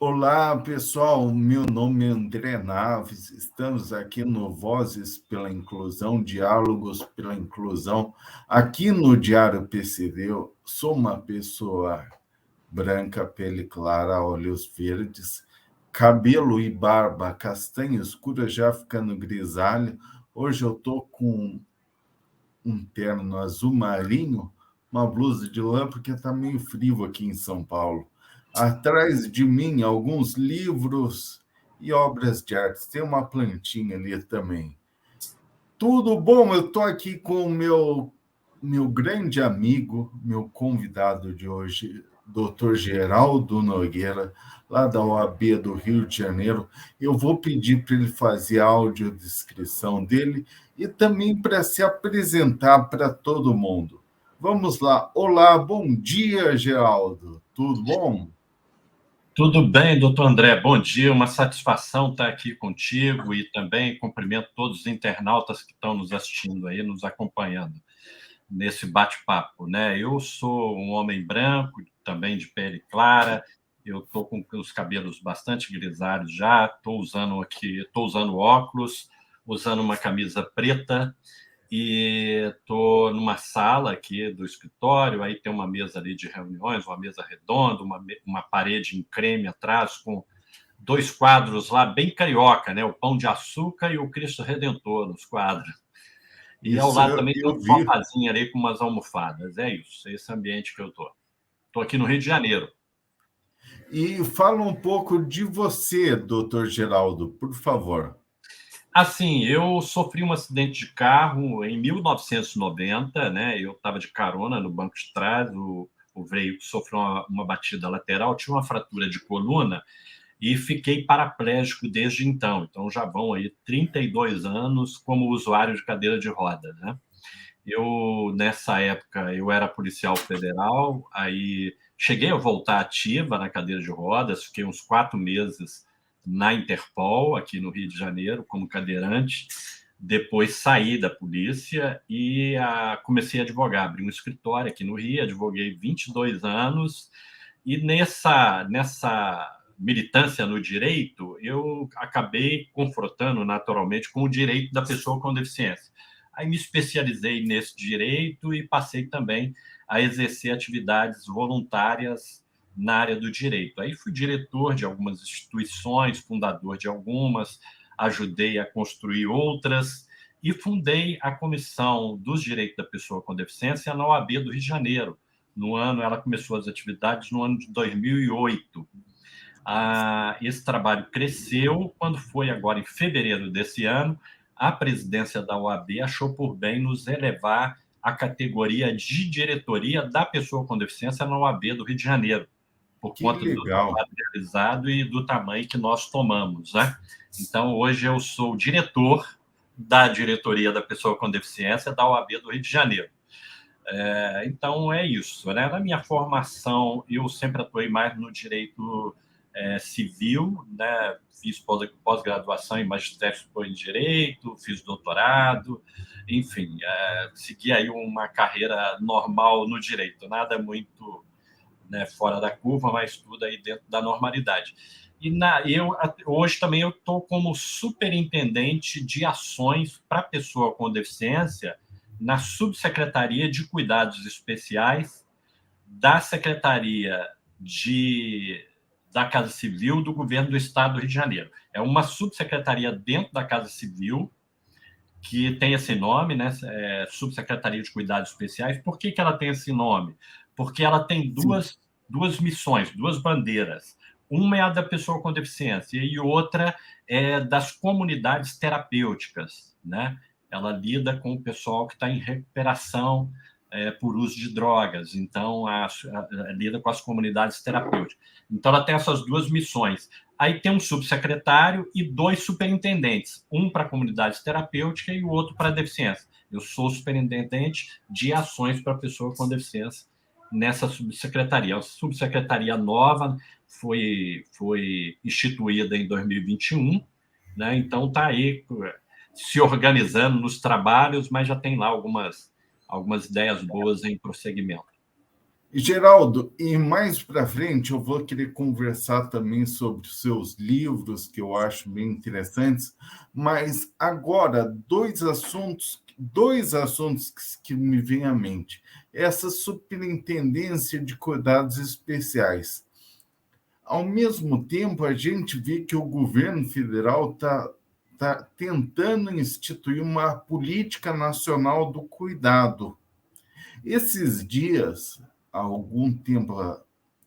Olá, pessoal. Meu nome é André Naves. Estamos aqui no Vozes pela Inclusão, Diálogos pela Inclusão. Aqui no Diário PCD, eu sou uma pessoa branca, pele clara, olhos verdes, cabelo e barba castanha escura, já ficando grisalho. Hoje eu estou com um terno azul marinho, uma blusa de lã, porque está meio frio aqui em São Paulo. Atrás de mim, alguns livros e obras de arte. Tem uma plantinha ali também. Tudo bom? Eu estou aqui com o meu grande amigo, meu convidado de hoje, Dr. Geraldo Nogueira, lá da OAB do Rio de Janeiro. Eu vou pedir para ele fazer a audiodescrição dele e também para se apresentar para todo mundo. Vamos lá. Olá, bom dia, Geraldo. Tudo bom? Tudo bem, doutor André? Bom dia, uma satisfação estar aqui contigo e também cumprimento todos os internautas que estão nos assistindo aí, nos acompanhando nesse bate-papo, né? Eu sou um homem branco, também de pele clara, eu estou com os cabelos bastante grisalhos já, estou usando óculos, usando uma camisa preta, e estou numa sala aqui do escritório, aí tem uma mesa ali de reuniões, uma mesa redonda, uma parede em creme atrás, com dois quadros lá bem carioca, né? O Pão de Açúcar e o Cristo Redentor nos quadros. E ao Isso lado também tem eu um vi. sofazinho ali com umas almofadas. É isso, é esse ambiente que eu estou. Estou aqui no Rio de Janeiro. E fala um pouco de você, doutor Geraldo, por favor. Assim, eu sofri um acidente de carro em 1990, né? Eu estava de carona no banco de trás, o veículo sofreu uma batida lateral, tinha uma fratura de coluna e fiquei paraplégico desde então. Então já vão aí 32 anos como usuário de cadeira de roda, né? Nessa época, eu era policial federal, aí cheguei a voltar ativa na cadeira de rodas, fiquei uns 4 meses na Interpol, aqui no Rio de Janeiro, como cadeirante. Depois saí da polícia e comecei a advogar. Abri um escritório aqui no Rio, advoguei 22 anos, e nessa militância no direito, eu acabei confrontando naturalmente com o direito da pessoa com deficiência. Aí me especializei nesse direito e passei também a exercer atividades voluntárias na área do direito. Aí fui diretor de algumas instituições, fundador de algumas, ajudei a construir outras e fundei a Comissão dos Direitos da Pessoa com Deficiência na OAB do Rio de Janeiro. Ela começou as atividades no ano de 2008. Esse trabalho cresceu quando foi agora em fevereiro desse ano, a presidência da OAB achou por bem nos elevar à categoria de diretoria da pessoa com deficiência na OAB do Rio de Janeiro, por Que conta do legal. trabalho realizado e do tamanho que nós tomamos, né? Então, hoje eu sou diretor da diretoria da pessoa com deficiência da OAB do Rio de Janeiro. Então, é isso, né? Na minha formação, eu sempre atuei mais no direito civil, né? Fiz pós-graduação em magistério em direito, fiz doutorado, enfim, segui aí uma carreira normal no direito, nada muito, né, fora da curva, mas tudo aí dentro da normalidade. Hoje também eu estou como superintendente de ações para pessoa com deficiência na Subsecretaria de Cuidados Especiais da Secretaria da Casa Civil do Governo do Estado do Rio de Janeiro. É uma subsecretaria dentro da Casa Civil que tem esse nome, né? Subsecretaria de Cuidados Especiais. Por que ela tem esse nome? Porque ela tem duas missões, duas bandeiras. Uma é a da pessoa com deficiência e outra é das comunidades terapêuticas, né? Ela lida com o pessoal que está em recuperação por uso de drogas, então lida com as comunidades terapêuticas. Então ela tem essas duas missões. Aí tem um subsecretário e 2 superintendentes, um para a comunidade terapêutica e o outro para a deficiência. Eu sou superintendente de ações para pessoa com deficiência nessa subsecretaria. A subsecretaria nova foi instituída em 2021, né? Então está aí se organizando nos trabalhos, mas já tem lá algumas ideias boas em prosseguimento. Geraldo, e mais para frente eu vou querer conversar também sobre os seus livros, que eu acho bem interessantes, mas agora dois assuntos que me vêm à mente. Essa superintendência de cuidados especiais. Ao mesmo tempo, a gente vê que o governo federal está tentando instituir uma política nacional do cuidado. Esses dias, há algum tempo,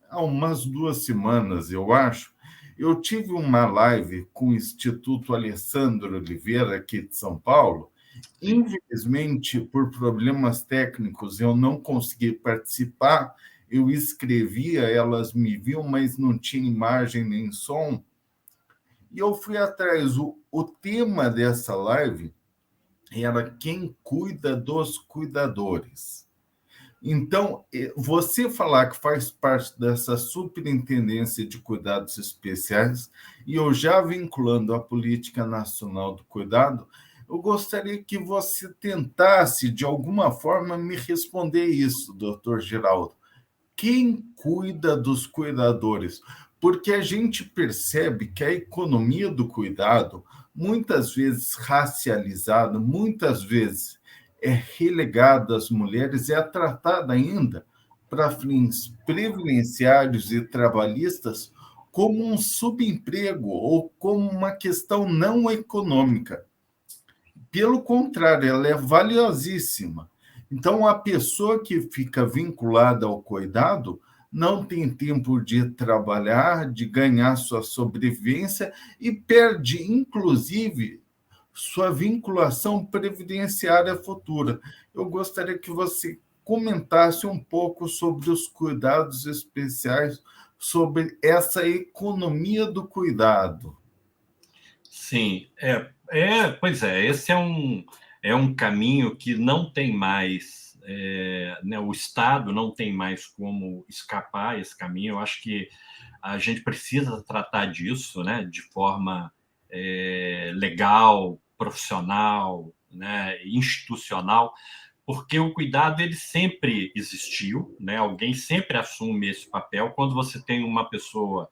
há umas 2 semanas, eu acho, eu tive uma live com o Instituto Alessandro Oliveira, aqui de São Paulo. Sim. Infelizmente, por problemas técnicos, eu não consegui participar. Eu escrevia, elas me viam, mas não tinha imagem nem som. E eu fui atrás. O tema dessa live era quem cuida dos cuidadores. Então, você falar que faz parte dessa superintendência de cuidados especiais, e eu já vinculando a política nacional do cuidado, eu gostaria que você tentasse, de alguma forma, me responder isso, doutor Geraldo. Quem cuida dos cuidadores? Porque a gente percebe que a economia do cuidado, muitas vezes racializada, muitas vezes é relegada às mulheres, é tratada ainda para fins previdenciários e trabalhistas como um subemprego ou como uma questão não econômica. Pelo contrário, ela é valiosíssima. Então, a pessoa que fica vinculada ao cuidado não tem tempo de trabalhar, de ganhar sua sobrevivência e perde, inclusive, sua vinculação previdenciária futura. Eu gostaria que você comentasse um pouco sobre os cuidados especiais, sobre essa economia do cuidado. Sim, pois é, esse é um caminho que não tem mais, né, o Estado não tem mais como escapar esse caminho. Eu acho que a gente precisa tratar disso, né, de forma legal, profissional, né, institucional, porque o cuidado ele sempre existiu, né? Alguém sempre assume esse papel. Quando você tem uma pessoa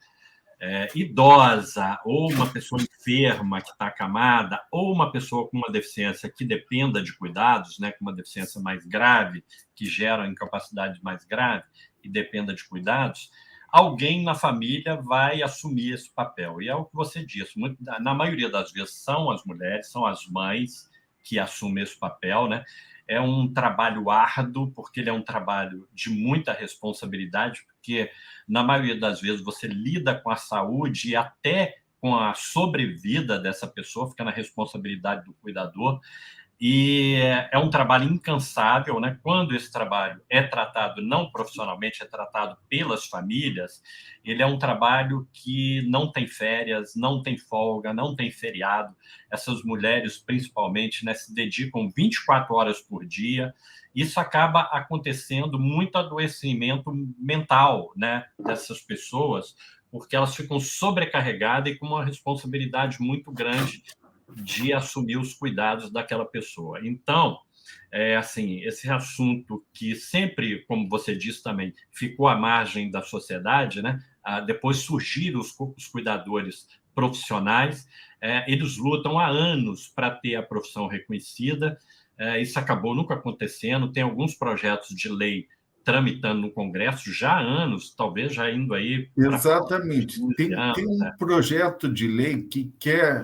idosa, ou uma pessoa enferma que está acamada, ou uma pessoa com uma deficiência que dependa de cuidados, né, com uma deficiência mais grave, que gera incapacidade mais grave e dependa de cuidados, alguém na família vai assumir esse papel. E é o que você disse, na maioria das vezes são as mulheres, são as mães que assumem esse papel, né? É um trabalho árduo, porque ele é um trabalho de muita responsabilidade, porque na maioria das vezes você lida com a saúde e até com a sobrevida dessa pessoa, fica na responsabilidade do cuidador. E é um trabalho incansável, né? Quando esse trabalho é tratado não profissionalmente, é tratado pelas famílias, ele é um trabalho que não tem férias, não tem folga, não tem feriado. Essas mulheres, principalmente, né, se dedicam 24 horas por dia. Isso acaba acontecendo muito adoecimento mental, né, dessas pessoas, porque elas ficam sobrecarregadas e com uma responsabilidade muito grande de assumir os cuidados daquela pessoa. Então, assim, esse assunto que sempre, como você disse também, ficou à margem da sociedade, né? Depois surgiram os cuidadores profissionais, eles lutam há anos para ter a profissão reconhecida, isso acabou nunca acontecendo, tem alguns projetos de lei tramitando no Congresso já há anos, talvez já indo aí para Exatamente. 15 Tem anos. um projeto de lei que quer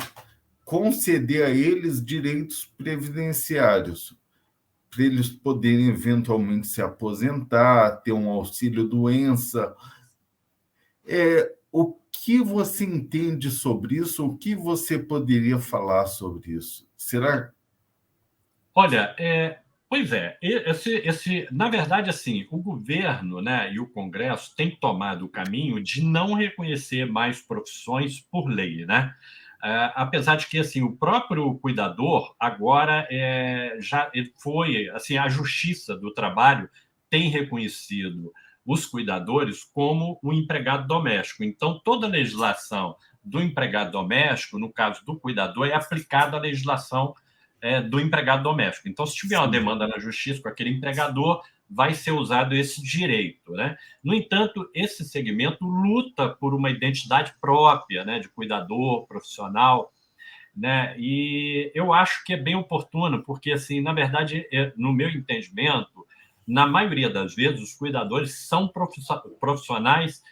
conceder a eles direitos previdenciários, para eles poderem eventualmente se aposentar, ter um auxílio-doença. O que você entende sobre isso? O que você poderia falar sobre isso? Será? Olha, pois é, na verdade, assim, o governo, né, e o Congresso têm tomado o caminho de não reconhecer mais profissões por lei, né? Apesar de que, assim, o próprio cuidador agora já foi, assim, a Justiça do Trabalho tem reconhecido os cuidadores como um empregado doméstico. Então, toda a legislação do empregado doméstico, no caso do cuidador, é aplicada à legislação do empregado doméstico. Então, se tiver uma Sim. demanda na justiça com aquele empregador, vai ser usado esse direito, né? No entanto, esse segmento luta por uma identidade própria, né, de cuidador profissional, né? E eu acho que é bem oportuno, porque, assim, na verdade, no meu entendimento, na maioria das vezes, os cuidadores são profissionais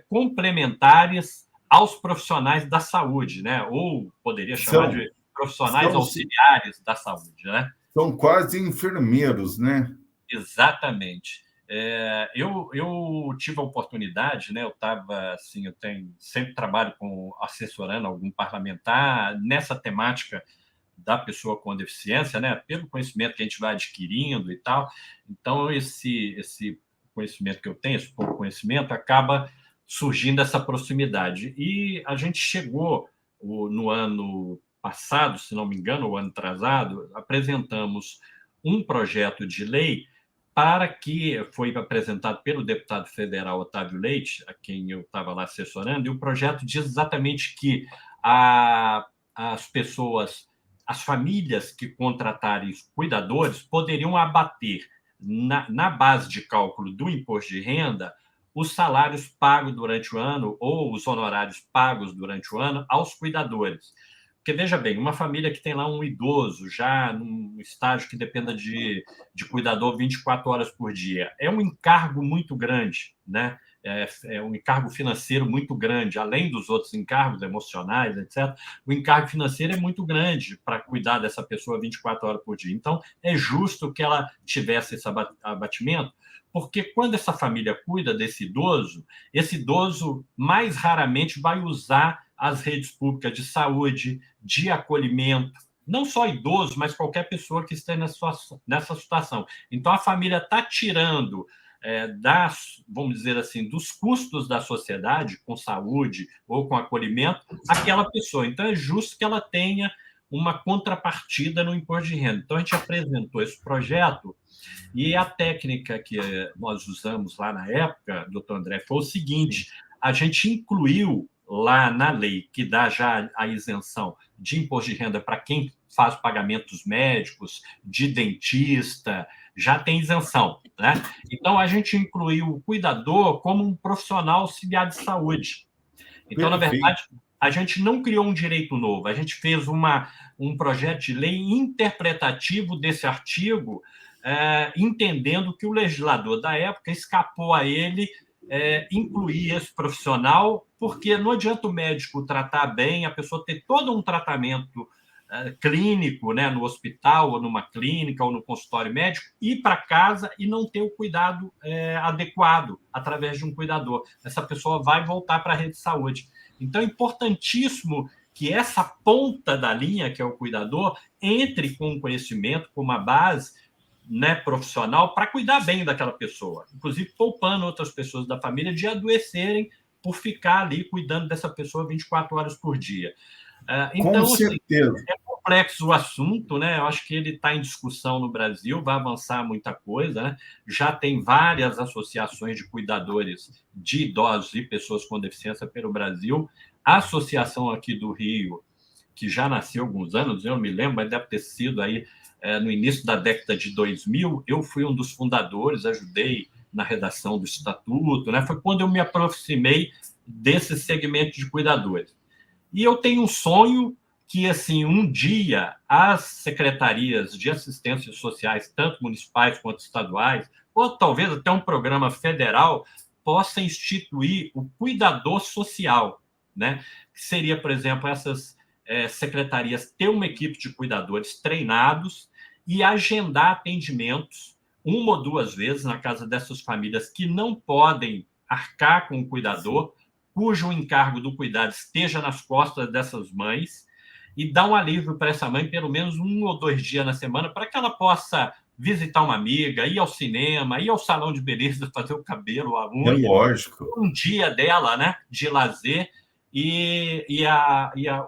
complementares aos profissionais da saúde, né? Ou poderia chamar de profissionais auxiliares da saúde, né? São quase enfermeiros, né? Exatamente. Eu tive a oportunidade, né? Eu estava assim, sempre trabalho assessorando algum parlamentar nessa temática da pessoa com deficiência, né? Pelo conhecimento que a gente vai adquirindo e tal. Então esse conhecimento que eu tenho, esse pouco conhecimento, acaba surgindo essa proximidade. E a gente chegou no ano passado, se não me engano, o ano atrasado, apresentamos um projeto de lei para que foi apresentado pelo deputado federal Otávio Leite, a quem eu estava lá assessorando, e o projeto diz exatamente que as pessoas, as famílias que contratarem cuidadores poderiam abater na base de cálculo do imposto de renda os salários pagos durante o ano ou os honorários pagos durante o ano aos cuidadores. Porque, veja bem, uma família que tem lá um idoso já num estágio que dependa de cuidador 24 horas por dia, é um encargo muito grande, né? É um encargo financeiro muito grande, além dos outros encargos emocionais, etc. O encargo financeiro é muito grande para cuidar dessa pessoa 24 horas por dia. Então, é justo que ela tivesse esse abatimento, porque quando essa família cuida desse idoso, esse idoso mais raramente vai usar as redes públicas de saúde, de acolhimento, não só idoso, mas qualquer pessoa que esteja nessa situação. Então, a família está tirando vamos dizer assim, dos custos da sociedade, com saúde ou com acolhimento, aquela pessoa. Então, é justo que ela tenha uma contrapartida no imposto de renda. Então, a gente apresentou esse projeto e a técnica que nós usamos lá na época, doutor André, foi o seguinte: a gente incluiu lá na lei, que dá já a isenção de imposto de renda para quem faz pagamentos médicos, de dentista, já tem isenção, né? Então, a gente incluiu o cuidador como um profissional auxiliar de saúde. Então, na verdade, a gente não criou um direito novo, a gente fez um projeto de lei interpretativo desse artigo, entendendo que o legislador da época escapou a ele incluir esse profissional, porque não adianta o médico tratar bem, a pessoa ter todo um tratamento clínico, né, no hospital, ou numa clínica, ou no consultório médico, ir para casa e não ter o cuidado adequado através de um cuidador. Essa pessoa vai voltar para a rede de saúde. Então, é importantíssimo que essa ponta da linha, que é o cuidador, entre com um conhecimento, com uma base, né, profissional, para cuidar bem daquela pessoa, inclusive poupando outras pessoas da família de adoecerem por ficar ali cuidando dessa pessoa 24 horas por dia. Então, com certeza. assim, é complexo o assunto, né? Eu acho que ele está em discussão no Brasil, vai avançar muita coisa, né? Já tem várias associações de cuidadores de idosos e pessoas com deficiência pelo Brasil. A associação aqui do Rio, que já nasceu há alguns anos, eu não me lembro, mas deve ter sido aí no início da década de 2000, eu fui um dos fundadores, ajudei na redação do estatuto, né? Foi quando eu me aproximei desse segmento de cuidadores. E eu tenho um sonho que, assim, um dia as secretarias de assistência sociais, tanto municipais quanto estaduais, ou talvez até um programa federal, possa instituir o cuidador social, né? Que seria, por exemplo, essas secretarias ter uma equipe de cuidadores treinados e agendar atendimentos uma ou duas vezes na casa dessas famílias que não podem arcar com o cuidador, cujo encargo do cuidado esteja nas costas dessas mães, e dar um alívio para essa mãe pelo menos 1 ou 2 dias na semana, para que ela possa visitar uma amiga, ir ao cinema, ir ao salão de beleza, fazer o cabelo, a unha. É lógico. Um dia dela, né, de lazer, e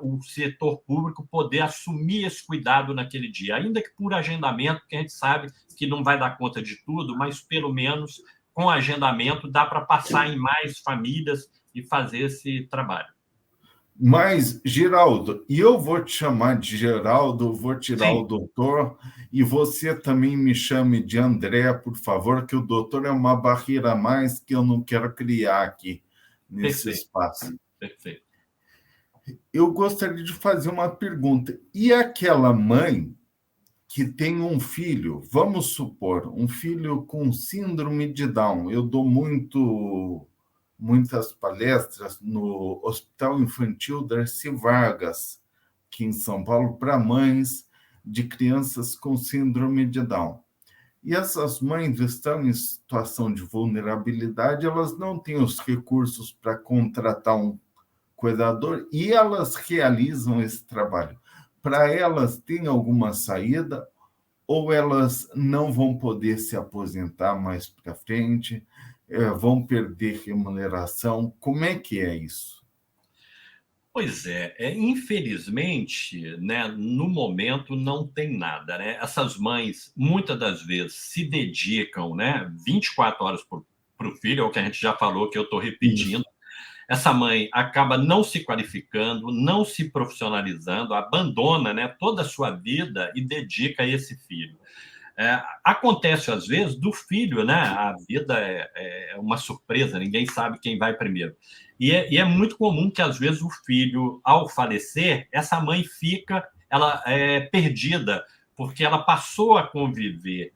o setor público poder assumir esse cuidado naquele dia, ainda que por agendamento, porque a gente sabe que não vai dar conta de tudo, mas pelo menos com agendamento dá para passar em mais famílias e fazer esse trabalho. Mas, Geraldo, e eu vou te chamar de Geraldo, vou tirar o Sim, doutor, e você também me chame de André, por favor, que o doutor é uma barreira a mais que eu não quero criar aqui nesse perfeito, espaço. perfeito. Eu gostaria de fazer uma pergunta. E aquela mãe que tem um filho, vamos supor, um filho com síndrome de Down. Eu dou muitas palestras no Hospital Infantil Darcy Vargas, aqui em São Paulo, para mães de crianças com síndrome de Down. E essas mães estão em situação de vulnerabilidade, elas não têm os recursos para contratar um cuidador e elas realizam esse trabalho. Para elas, tem alguma saída ou elas não vão poder se aposentar mais para frente, vão perder remuneração? Como é que é isso? Pois infelizmente, né, no momento não tem nada, né? Essas mães, muitas das vezes, se dedicam, né, 24 horas para o filho, é o que a gente já falou, que eu estou repetindo. Isso. Essa mãe acaba não se qualificando, não se profissionalizando, abandona, né, toda a sua vida e dedica a esse filho. Acontece às vezes do filho, né? A vida é uma surpresa, ninguém sabe quem vai primeiro. E é muito comum que às vezes o filho, ao falecer, essa mãe fica, ela é perdida, porque ela passou a conviver,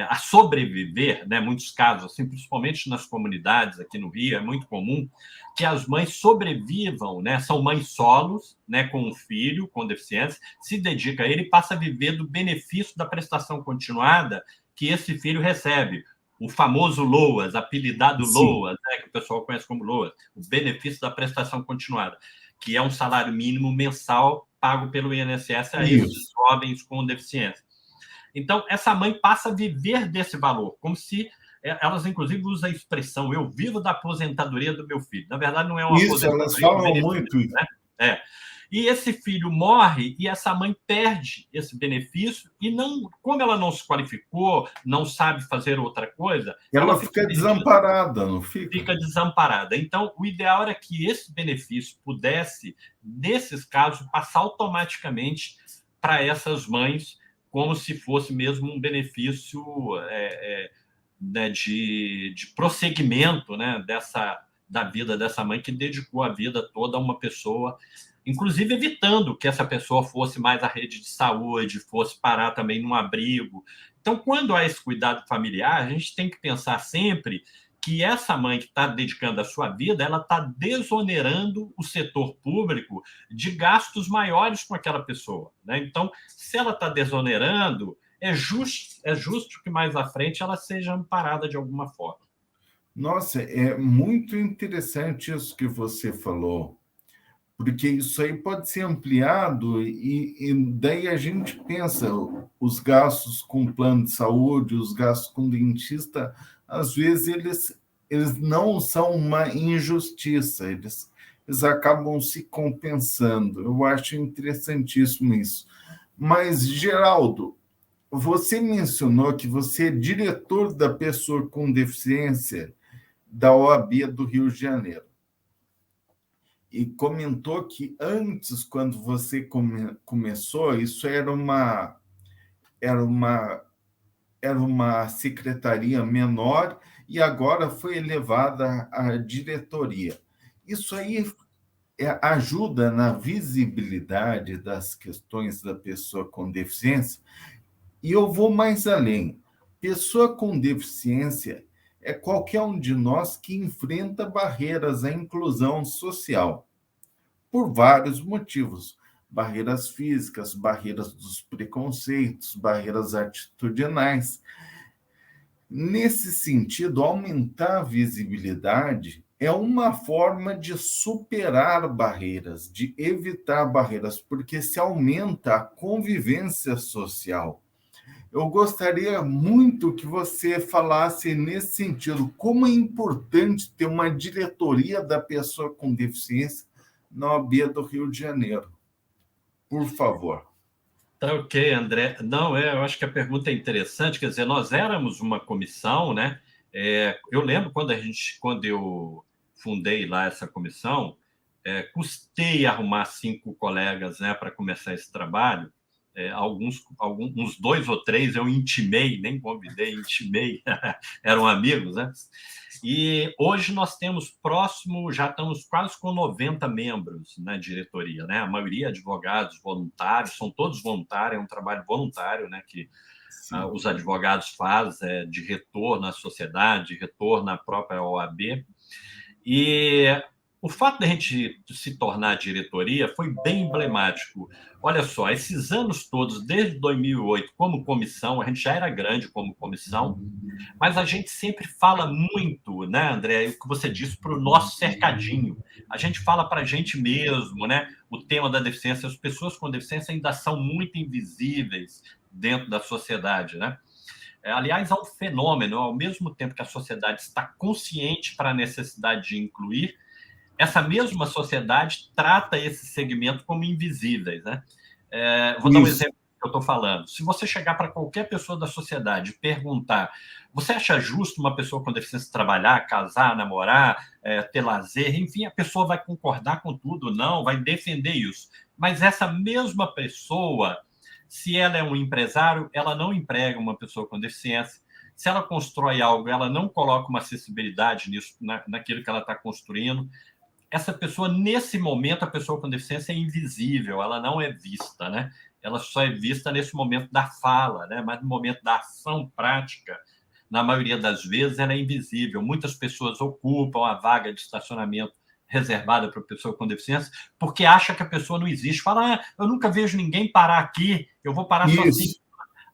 a sobreviver, né? Muitos casos, assim, principalmente nas comunidades aqui no Rio, é muito comum que as mães sobrevivam, né? São mães solos, né? Com um filho com deficiência, se dedica a ele e passa a viver do benefício da prestação continuada que esse filho recebe. O famoso LOAS, apelidado Sim, LOAS, né, que o pessoal conhece como LOAS, o benefício da prestação continuada, que é um salário mínimo mensal pago pelo INSS a esses isso. jovens com deficiência. Então, essa mãe passa a viver desse valor, como se elas, inclusive, usam a expressão eu vivo da aposentadoria do meu filho. Na verdade, não é uma Isso, elas aposentadoria, é um falam benefício, muito isso. né? É. E esse filho morre e essa mãe perde esse benefício e não, como ela não se qualificou, não sabe fazer outra coisa, ela Ela fica fica perdida, desamparada, não fica? fica desamparada. Então, o ideal era que esse benefício pudesse, nesses casos, passar automaticamente para essas mães, como se fosse mesmo um benefício né, de prosseguimento, né, da vida dessa mãe que dedicou a vida toda a uma pessoa, inclusive evitando que essa pessoa fosse mais à rede de saúde, fosse parar também num abrigo. Então, quando há esse cuidado familiar, a gente tem que pensar sempre que essa mãe que está dedicando a sua vida, ela está desonerando o setor público de gastos maiores com aquela pessoa, né? Então, se ela está desonerando, é justo que mais à frente ela seja amparada de alguma forma. Nossa, é muito interessante isso que você falou, porque isso aí pode ser ampliado e daí a gente pensa, os gastos com plano de saúde, os gastos com dentista, às vezes eles não são uma injustiça, eles acabam se compensando. Eu acho interessantíssimo isso. Mas, Geraldo, você mencionou que você é diretor da pessoa com deficiência da OAB do Rio de Janeiro e comentou que antes, quando você começou, isso era uma, era uma secretaria menor e agora foi elevada à diretoria. Isso aí ajuda na visibilidade das questões da pessoa com deficiência. E eu vou mais além. Pessoa com deficiência é qualquer um de nós que enfrenta barreiras à inclusão social por vários motivos. Barreiras físicas, barreiras dos preconceitos, barreiras atitudinais. Nesse sentido, aumentar a visibilidade é uma forma de superar barreiras, de evitar barreiras, porque se aumenta a convivência social. Eu gostaria muito que você falasse nesse sentido, como é importante ter uma diretoria da pessoa com deficiência na OAB do Rio de Janeiro. Por favor. Tá ok, André. Não, eu acho que a pergunta é interessante. Quer dizer, nós éramos uma comissão, né? Eu lembro quando eu fundei lá essa comissão, Custei arrumar 5 colegas, né, para começar esse trabalho. Uns 2 ou 3 eu intimei, nem convidei, intimei, eram amigos, né? E hoje nós temos já estamos quase com 90 membros na diretoria, né? A maioria advogados voluntários, são todos voluntários, é um trabalho voluntário, né, que os advogados fazem, de retorno à sociedade, de retorno à própria OAB. E o fato de a gente se tornar diretoria foi bem emblemático. Olha só, esses anos todos, desde 2008, como comissão, a gente já era grande como comissão, mas a gente sempre fala muito, né, André, o que você disse, para o nosso cercadinho. A gente fala para a gente mesmo, né? O tema da deficiência, as pessoas com deficiência ainda são muito invisíveis dentro da sociedade, né? Aliás, há um fenômeno, ao mesmo tempo que a sociedade está consciente para a necessidade de incluir, essa mesma sociedade trata esse segmento como invisíveis, né? Vou dar um exemplo do que eu estou falando. Se você chegar para qualquer pessoa da sociedade e perguntar: você acha justo uma pessoa com deficiência trabalhar, casar, namorar, ter lazer? Enfim, a pessoa vai concordar com tudo, não, vai defender isso. Mas essa mesma pessoa, se ela é um empresário, ela não emprega uma pessoa com deficiência. Se ela constrói algo, ela não coloca uma acessibilidade nisso, naquilo que ela está construindo. Essa pessoa, nesse momento, a pessoa com deficiência é invisível, ela não é vista, né? Ela só é vista nesse momento da fala, né? Mas no momento da ação prática, na maioria das vezes, ela é invisível. Muitas pessoas ocupam a vaga de estacionamento reservada para a pessoa com deficiência porque acha que a pessoa não existe. Fala: eu nunca vejo ninguém parar aqui, eu vou parar sozinho.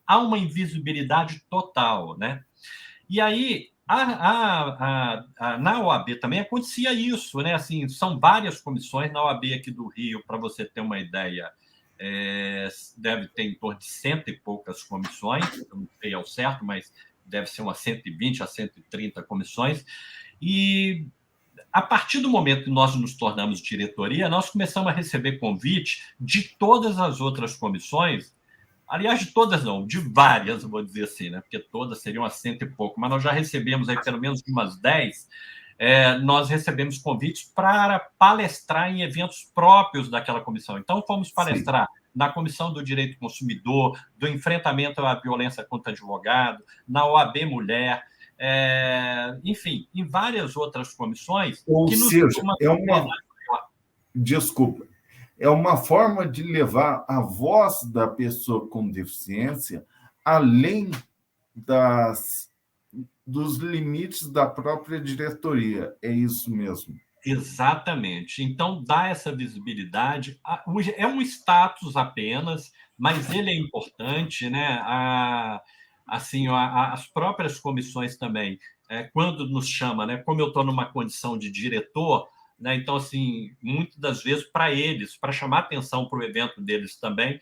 Há uma invisibilidade total, né? E aí, na OAB também acontecia isso, né? Assim, são várias comissões na OAB aqui do Rio, para você ter uma ideia, deve ter em torno de 100 e poucas comissões, eu não sei ao certo, mas deve ser umas 120 a 130 comissões. E a partir do momento que nós nos tornamos diretoria, nós começamos a receber convite de todas as outras comissões. Aliás, de todas não, de várias, vou dizer assim, né? Porque todas seriam a 100 e pouco, mas nós já recebemos aí pelo menos de umas 10, nós recebemos convites para palestrar em eventos próprios daquela comissão. Então, fomos palestrar na Comissão do Direito do Consumidor, do enfrentamento à violência contra advogado, na OAB Mulher, enfim, em várias outras comissões. Ou seja, desculpa, é uma forma de levar a voz da pessoa com deficiência além dos limites da própria diretoria. É isso mesmo. Exatamente. Então, dá essa visibilidade. É um status apenas, mas ele é importante, né? Assim, as próprias comissões também, quando nos chama, né? Como eu estou numa condição de diretor, né? Então, assim, muitas das vezes, para eles, para chamar atenção para o evento deles também,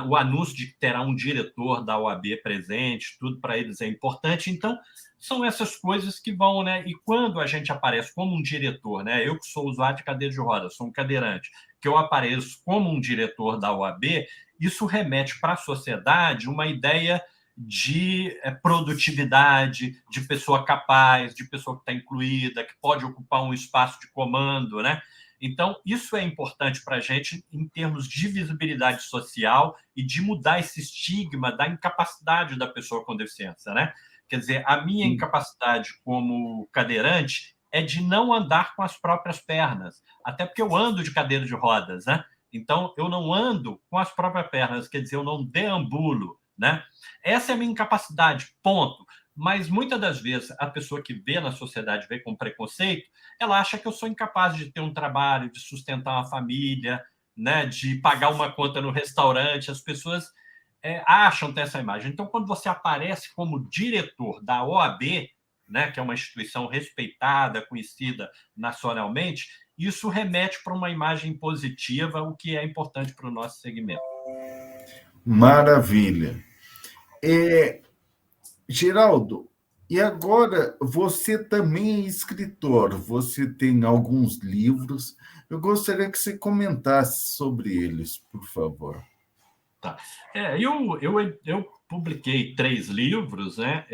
o anúncio de que terá um diretor da OAB presente, tudo para eles é importante. Então, são essas coisas que vão, né? E quando a gente aparece como um diretor, né? Eu que sou usuário de cadeira de rodas, sou um cadeirante, que eu apareço como um diretor da OAB, isso remete para a sociedade uma ideia de produtividade, de pessoa capaz, de pessoa que está incluída, que pode ocupar um espaço de comando, né? Então, isso é importante para a gente em termos de visibilidade social e de mudar esse estigma da incapacidade da pessoa com deficiência, né? Quer dizer, a minha incapacidade como cadeirante é de não andar com as próprias pernas, até porque eu ando de cadeira de rodas, né? Então, eu não ando com as próprias pernas, quer dizer, eu não deambulo, né? Essa é a minha incapacidade, ponto. Mas muitas das vezes a pessoa que vê na sociedade, vê com preconceito, ela acha que eu sou incapaz de ter um trabalho, de sustentar uma família, né, de pagar uma conta no restaurante. As pessoas acham ter essa imagem. Então, quando você aparece como diretor da OAB, né, que é uma instituição respeitada, conhecida nacionalmente, isso remete para uma imagem positiva, o que é importante para o nosso segmento. Maravilha. Geraldo, e agora você também é escritor, você tem alguns livros. Eu gostaria que você comentasse sobre eles, por favor. Tá. Eu publiquei 3 livros, né?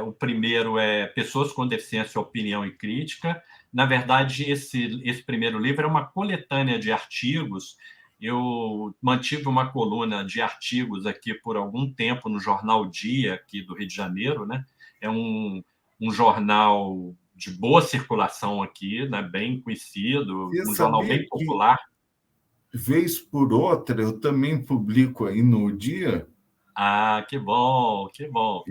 O primeiro é Pessoas com Deficiência, Opinião e Crítica. Na verdade, esse primeiro livro é uma coletânea de artigos. Eu mantive uma coluna de artigos aqui por algum tempo no Jornal Dia, aqui do Rio de Janeiro, né? É um jornal de boa circulação aqui, né? Bem conhecido, Você um jornal sabia bem que, popular. vez por outra, eu também publico aí no Dia? Ah, que bom, que bom.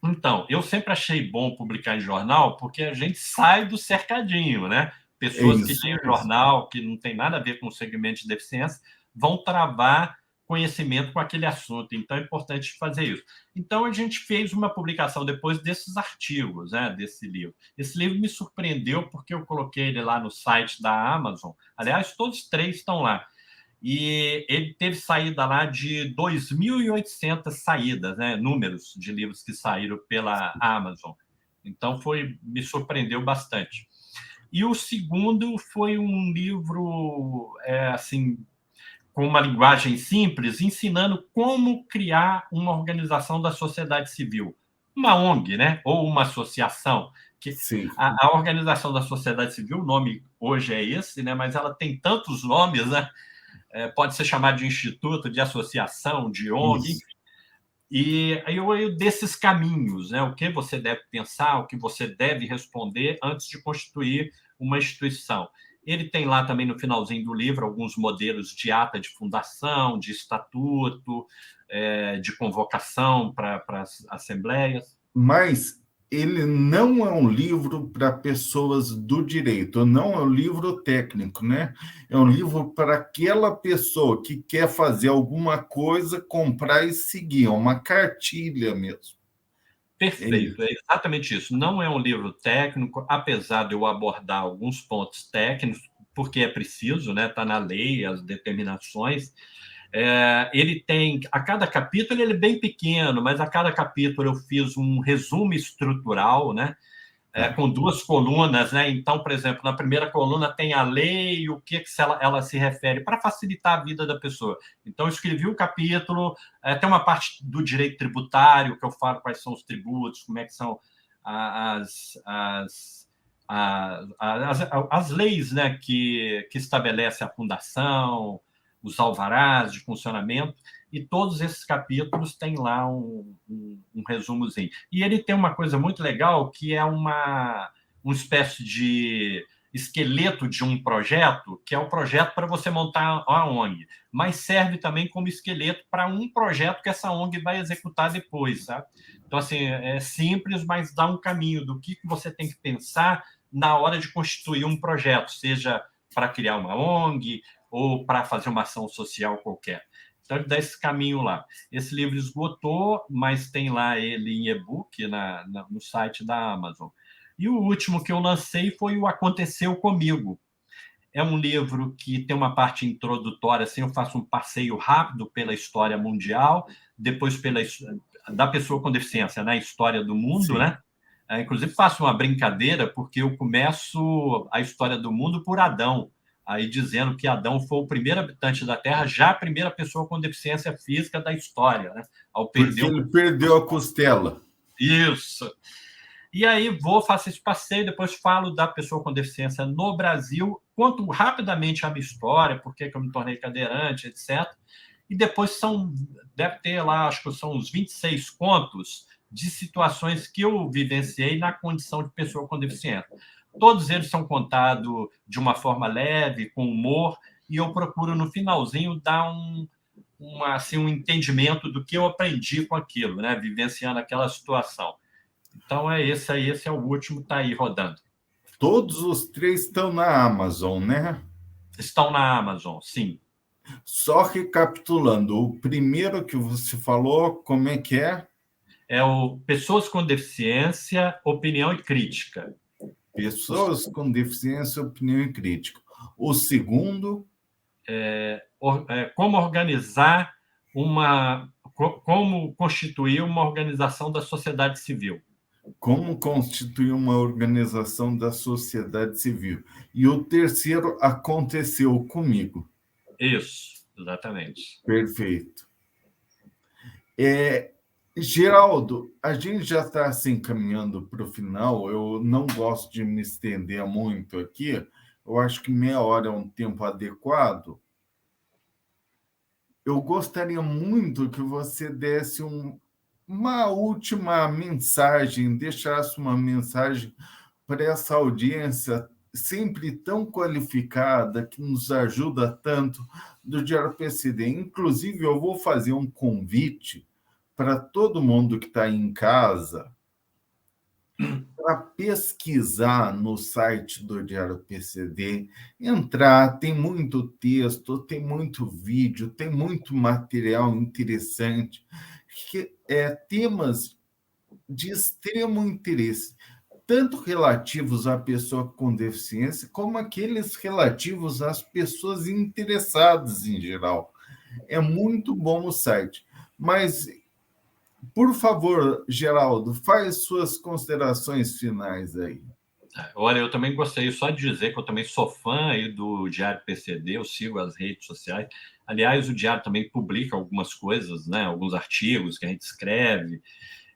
Então, eu sempre achei bom publicar em jornal porque a gente sai do cercadinho, né? É Pessoas que isso leem o mesmo. jornal, que não tem nada a ver com o segmento de deficiência, vão travar conhecimento com aquele assunto. Então, é importante fazer isso. Então, a gente fez uma publicação depois desses artigos, né? Desse livro. Esse livro me surpreendeu porque eu coloquei ele lá no site da Amazon. Aliás, todos os 3 estão lá. E ele teve saída lá de 2.800 saídas, né? Números de livros que saíram pela Amazon. Então, me surpreendeu bastante. E o segundo foi um livro, assim, com uma linguagem simples, ensinando como criar uma organização da sociedade civil. Uma ONG, né? Ou uma associação. Que Sim. a organização da sociedade civil, o nome hoje é esse, né? Mas ela tem tantos nomes, né? Pode ser chamado de instituto, de associação, de ONG, Isso. enfim. E aí eu desses caminhos, né? O que você deve pensar, o que você deve responder antes de constituir uma instituição. Ele tem lá também no finalzinho do livro alguns modelos de ata de fundação, de estatuto, de convocação para as assembleias. Mas ele não é um livro para pessoas do direito, não é um livro técnico, né? É um livro para aquela pessoa que quer fazer alguma coisa, comprar e seguir, é uma cartilha mesmo. É Perfeito, é isso. exatamente isso. Não é um livro técnico, apesar de eu abordar alguns pontos técnicos, porque é preciso, né? Está na lei, as determinações. Ele tem, a cada capítulo ele é bem pequeno, mas a cada capítulo eu fiz um resumo estrutural, né? Tá. Com 2 colunas, né? Então, por exemplo, na primeira coluna tem a lei e o que ela se refere, para facilitar a vida da pessoa. Então, eu escrevi o capítulo, tem uma parte do direito tributário, que eu falo quais são os tributos, como é que são as, as, as leis, né, que estabelecem a fundação, os alvarás de funcionamento, e todos esses capítulos têm lá um resumozinho. E ele tem uma coisa muito legal, que é uma espécie de esqueleto de um projeto, que é o projeto para você montar a ONG, mas serve também como esqueleto para um projeto que essa ONG vai executar depois, sabe? Então, assim, é simples, mas dá um caminho do que você tem que pensar na hora de constituir um projeto, seja para criar uma ONG ou para fazer uma ação social qualquer. Então, ele dá esse caminho lá. Esse livro esgotou, mas tem lá ele em e-book no site da Amazon. E o último que eu lancei foi o Aconteceu Comigo. É um livro que tem uma parte introdutória, assim, eu faço um passeio rápido pela história mundial, depois da pessoa com deficiência, né? História do mundo, Sim. né? Inclusive, faço uma brincadeira, porque eu começo a história do mundo por Adão, aí dizendo que Adão foi o primeiro habitante da Terra, já a primeira pessoa com deficiência física da história, né? Ao perder Porque um ele pouco da perdeu a costela. costela. Isso. E aí faço esse passeio, depois falo da pessoa com deficiência no Brasil, conto rapidamente a minha história, por que eu me tornei cadeirante, etc. E depois deve ter lá, acho que são uns 26 contos de situações que eu vivenciei na condição de pessoa com deficiência. Todos eles são contados de uma forma leve, com humor, e eu procuro no finalzinho dar assim, um entendimento do que eu aprendi com aquilo, né? Vivenciando aquela situação. Então é esse aí, esse é o último, está aí rodando. Todos os 3 estão na Amazon, né? Estão na Amazon, sim. Só recapitulando, o primeiro que você falou, como é que é? É o Pessoas com Deficiência, Opinião e Crítica. Pessoas com deficiência, opinião e crítica. O segundo, Como organizar como constituir uma organização da sociedade civil. como constituir uma organização da sociedade civil. E o terceiro, aconteceu comigo. Isso, exatamente. Perfeito. É, Geraldo, a gente já está assim caminhando para o final. Eu não gosto de me estender muito aqui. Eu acho que meia hora é um tempo adequado. Eu gostaria muito que você desse uma última mensagem, deixasse uma mensagem para essa audiência sempre tão qualificada, que nos ajuda tanto, do Diário PCD. Inclusive, eu vou fazer um convite para todo mundo que está em casa para pesquisar no site do Diário PCD, entrar, tem muito texto, tem muito vídeo, tem muito material interessante, temas de extremo interesse, tanto relativos à pessoa com deficiência, como aqueles relativos às pessoas interessadas em geral. É muito bom o site. Mas, por favor, Geraldo, faz suas considerações finais aí. Olha, eu também gostaria só de dizer que eu também sou fã aí do Diário PCD, eu sigo as redes sociais. Aliás, o Diário também publica algumas coisas, né? Alguns artigos que a gente escreve,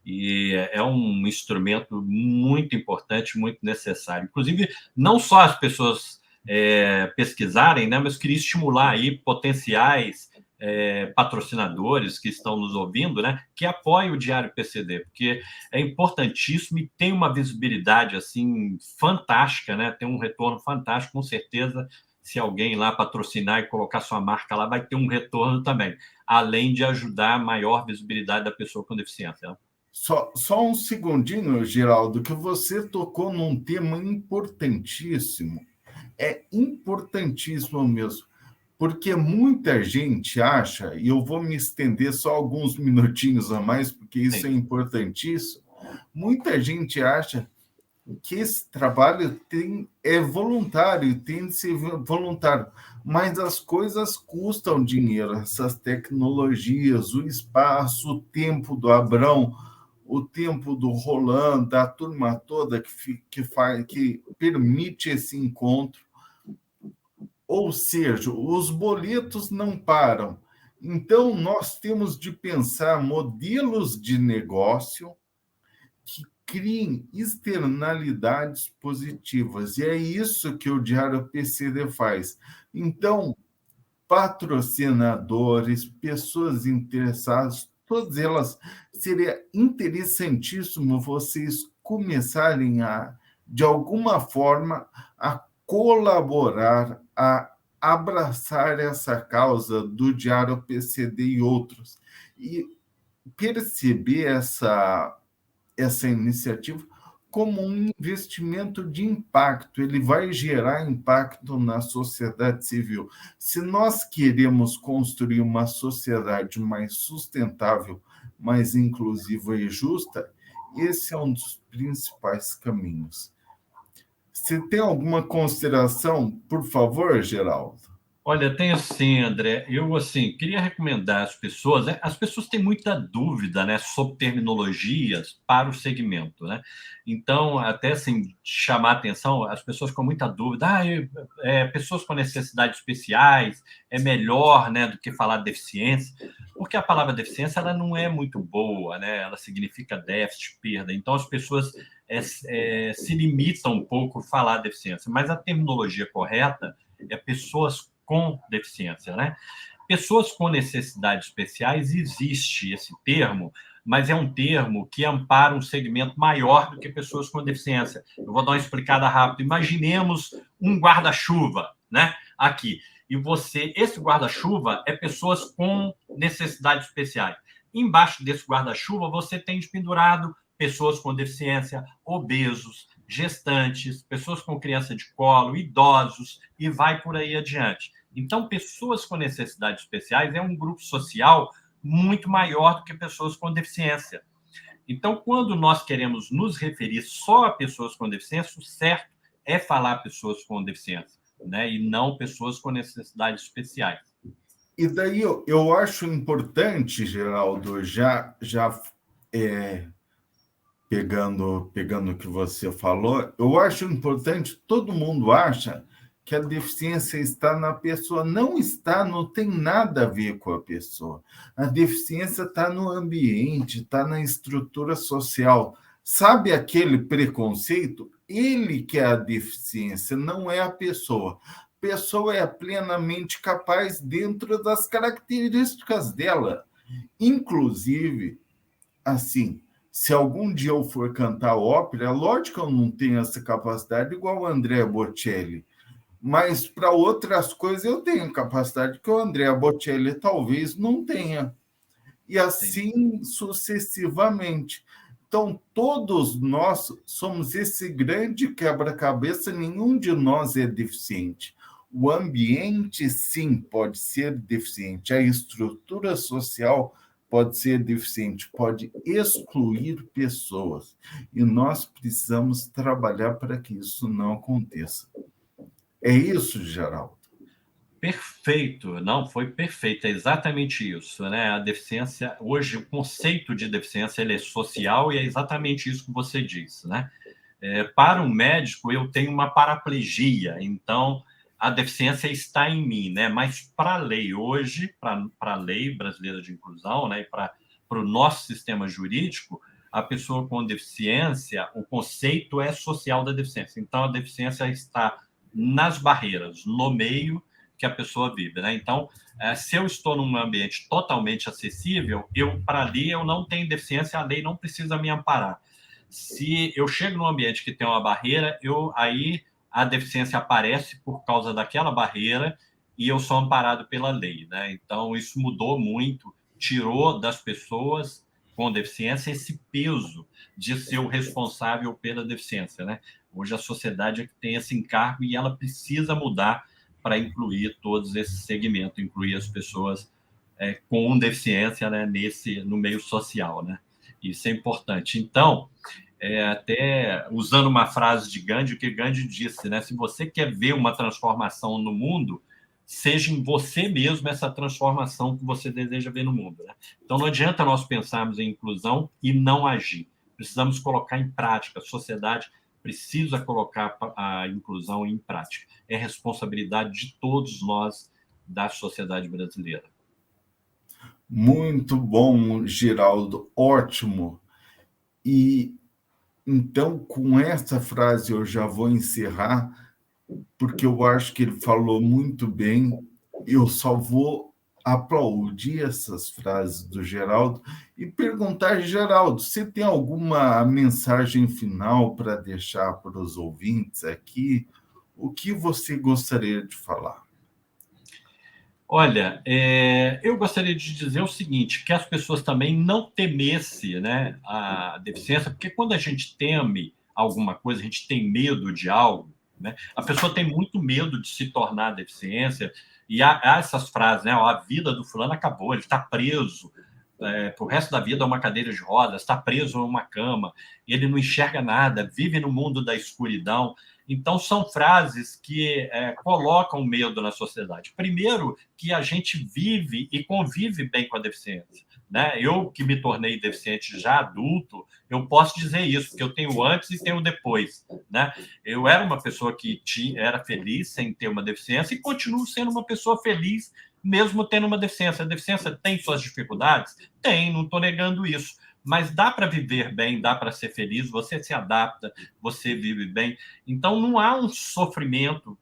e é um instrumento muito importante, muito necessário. Inclusive, não só as pessoas pesquisarem, né? Mas queria estimular aí potenciais patrocinadores que estão nos ouvindo, né, que apoiem o Diário PCD, porque é importantíssimo e tem uma visibilidade assim fantástica, né, tem um retorno fantástico, com certeza. Se alguém lá patrocinar e colocar sua marca lá, vai ter um retorno também, além de ajudar a maior visibilidade da pessoa com deficiência, né? Só um segundinho, Geraldo, que você tocou num tema importantíssimo. É importantíssimo mesmo, porque muita gente acha, e eu vou me estender só alguns minutinhos a mais, porque isso é Sim. importantíssimo. Muita gente acha que esse trabalho é voluntário, tem de ser voluntário, mas as coisas custam dinheiro, essas tecnologias, o espaço, o tempo do Abrão, o tempo do Roland, da turma toda que permite esse encontro. Ou seja, os boletos não param. Então, nós temos de pensar modelos de negócio que criem externalidades positivas. E é isso que o Diário PCD faz. Então, patrocinadores, pessoas interessadas, todas elas, seria interessantíssimo vocês começarem de alguma forma, a colaborar, a abraçar essa causa do Diário PCD e outros, e perceber essa iniciativa como um investimento de impacto. Ele vai gerar impacto na sociedade civil. Se nós queremos construir uma sociedade mais sustentável, mais inclusiva e justa, esse é um dos principais caminhos. Você tem alguma consideração, por favor, Geraldo? Olha, tenho sim, André. Eu, assim, queria recomendar às pessoas, né? As pessoas têm muita dúvida, né, sobre terminologias para o segmento, né? Então, até, assim, chamar a atenção, as pessoas com muita dúvida, pessoas com necessidades especiais é melhor, né, do que falar deficiência, porque a palavra deficiência, ela não é muito boa, né? Ela significa déficit, perda. Então, as pessoas se limitam um pouco a falar deficiência, mas a terminologia correta é pessoas com deficiência, né? Pessoas com necessidades especiais, existe esse termo, mas é um termo que ampara um segmento maior do que pessoas com deficiência. Eu vou dar uma explicada rápida. Imaginemos um guarda-chuva, né? Aqui. E esse guarda-chuva é pessoas com necessidades especiais. Embaixo desse guarda-chuva, você tem pendurado pessoas com deficiência, obesos, gestantes, pessoas com criança de colo, idosos, e vai por aí adiante. Então, pessoas com necessidades especiais é um grupo social muito maior do que pessoas com deficiência. Então, quando nós queremos nos referir só a pessoas com deficiência, o certo é falar pessoas com deficiência, né? E não pessoas com necessidades especiais. E daí eu acho importante, Geraldo, já pegando o que você falou, eu acho importante, todo mundo acha que a deficiência está na pessoa. Não está, não tem nada a ver com a pessoa. A deficiência está no ambiente, está na estrutura social. Sabe aquele preconceito? Ele que é a deficiência, não é a pessoa. A pessoa é plenamente capaz dentro das características dela. Inclusive, assim, se algum dia eu for cantar ópera, é lógico que eu não tenho essa capacidade igual o Andrea Bocelli, mas para outras coisas eu tenho capacidade que o Andrea Bocelli talvez não tenha. E Sim. assim sucessivamente. Então, todos nós somos esse grande quebra-cabeça, nenhum de nós é deficiente. O ambiente, sim, pode ser deficiente, a estrutura social pode ser deficiente, pode excluir pessoas. E nós precisamos trabalhar para que isso não aconteça. É isso, Geraldo. Perfeito, não, foi perfeito, é exatamente isso, né? A deficiência, hoje o conceito de deficiência ele é social e é exatamente isso que você disse, né? Para um médico, eu tenho uma paraplegia, então a deficiência está em mim, né? Mas para a lei hoje, para a lei brasileira de inclusão, né? E para o nosso sistema jurídico, a pessoa com deficiência, o conceito é social da deficiência. Então a deficiência está nas barreiras, no meio que a pessoa vive, né? Então, se eu estou num ambiente totalmente acessível, para a lei eu não tenho deficiência, a lei não precisa me amparar. Se eu chego num ambiente que tem uma barreira, aí a deficiência aparece por causa daquela barreira e eu sou amparado pela lei, né? Então, isso mudou muito, tirou das pessoas com deficiência esse peso de ser o responsável pela deficiência, né? Hoje a sociedade é que tem esse encargo e ela precisa mudar para incluir todos esses segmentos, incluir as pessoas com deficiência, né, no meio social, né? Isso é importante. Então, até usando uma frase de Gandhi, o que Gandhi disse, né? Se você quer ver uma transformação no mundo, seja em você mesmo essa transformação que você deseja ver no mundo, né? Então, não adianta nós pensarmos em inclusão e não agir. Precisamos colocar em prática. A sociedade precisa colocar a inclusão em prática. É responsabilidade de todos nós da sociedade brasileira. Muito bom, Geraldo, ótimo. E então, com essa frase, eu já vou encerrar, porque eu acho que ele falou muito bem. Eu só vou aplaudir essas frases do Geraldo e perguntar, Geraldo, você tem alguma mensagem final para deixar para os ouvintes aqui? O que você gostaria de falar? Olha, eu gostaria de dizer o seguinte, que as pessoas também não temessem, né, a deficiência, porque quando a gente teme alguma coisa, a gente tem medo de algo, né, a pessoa tem muito medo de se tornar deficiência, e há essas frases, né, a vida do fulano acabou, ele está preso para o resto da vida a uma cadeira de rodas, está preso a uma cama, ele não enxerga nada, vive no mundo da escuridão. Então, são frases que colocam medo na sociedade. Primeiro, que a gente vive e convive bem com a deficiência. Né? Eu, que me tornei deficiente já adulto, eu posso dizer isso, porque eu tenho antes e tenho depois. Né? Eu era uma pessoa que era feliz sem ter uma deficiência e continuo sendo uma pessoa feliz mesmo tendo uma deficiência. A deficiência tem suas dificuldades? Tem, não estou negando isso. Mas dá para viver bem, dá para ser feliz, você se adapta, você vive bem. Então, não há um sofrimento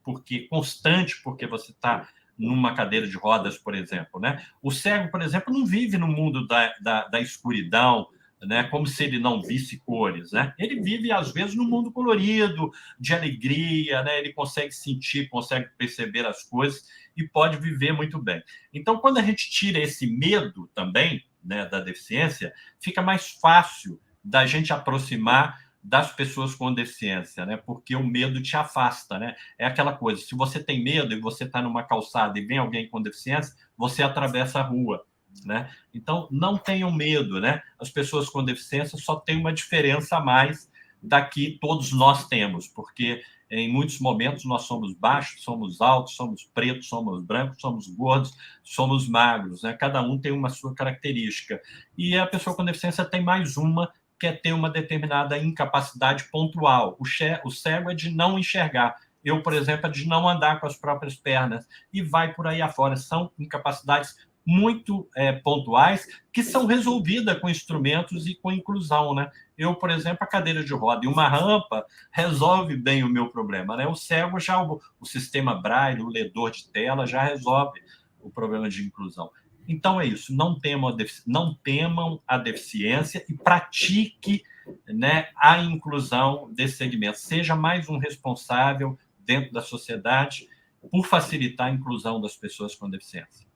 constante porque você está numa cadeira de rodas, por exemplo. Né? O cego, por exemplo, não vive no mundo da escuridão, né? Como se ele não visse cores. Né? Ele vive, às vezes, no mundo colorido, de alegria, né? Ele consegue sentir, consegue perceber as coisas e pode viver muito bem. Então, quando a gente tira esse medo também, né, da deficiência, fica mais fácil da gente aproximar das pessoas com deficiência, né? Porque o medo te afasta, né? É aquela coisa, se você tem medo e você está numa calçada e vem alguém com deficiência, você atravessa a rua, né? Então, não tenham medo, né? As pessoas com deficiência só têm uma diferença a mais da que todos nós temos, porque em muitos momentos nós somos baixos, somos altos, somos pretos, somos brancos, somos gordos, somos magros, né? Cada um tem uma sua característica. E a pessoa com deficiência tem mais uma, que é ter uma determinada incapacidade pontual. O cego é de não enxergar. Eu, por exemplo, é de não andar com as próprias pernas, e vai por aí afora. São incapacidades muito pontuais que são resolvidas com instrumentos e com inclusão, né? Eu, por exemplo, a cadeira de roda e uma rampa resolve bem o meu problema, né? O cego já, o sistema Braille, o ledor de tela já resolve o problema de inclusão. Então é isso, não temam a deficiência e pratique, né, a inclusão desse segmento. Seja mais um responsável dentro da sociedade por facilitar a inclusão das pessoas com deficiência.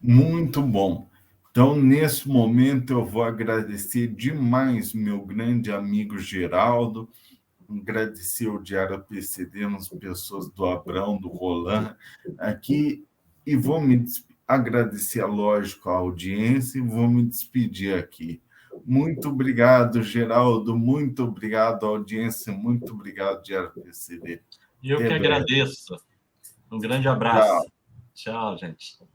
Muito bom. Então, nesse momento, eu vou agradecer demais meu grande amigo Geraldo, agradecer o Diário PCD, as pessoas do Abrão, do Roland, aqui, e vou agradecer, lógico, a audiência, e vou me despedir aqui. Muito obrigado, Geraldo, muito obrigado, audiência, muito obrigado, Diário PCD. Eu que agradeço. Um grande abraço. Tchau. Tchau, gente.